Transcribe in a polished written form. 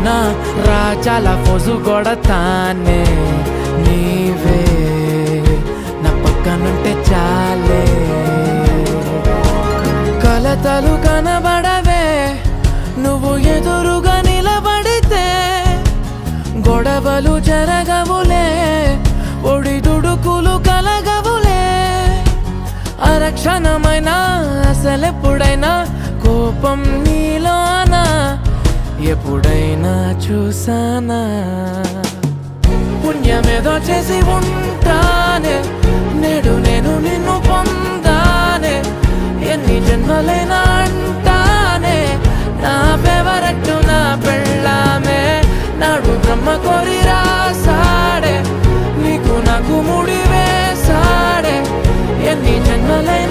అయినా రాజాల ఫోజు కొడతానే నీవే నా పక్కనుంటే చాలే కలతలు కనబడవే నువ్వు ఎదురుగా నిలబడితే గొడవలు జరగవులే ఒడిదుడుకులు కలగవులే అరక్షణమైనా అసలెప్పుడైనా కోపం నీలోనా ఎప్పుడైనా చూసానా పుణ్యమేదో చేసి ఉంటానే నేడు నేను నిన్ను పొందానే ఎన్ని జన్మలైనా అంటానే నా ఫేవరెట్ నా పెళ్ళామే నాడు బ్రహ్మ కోరి రాసాడే నీకు నాకు ముడి వేసాడే ఎన్ని జన్మలైనా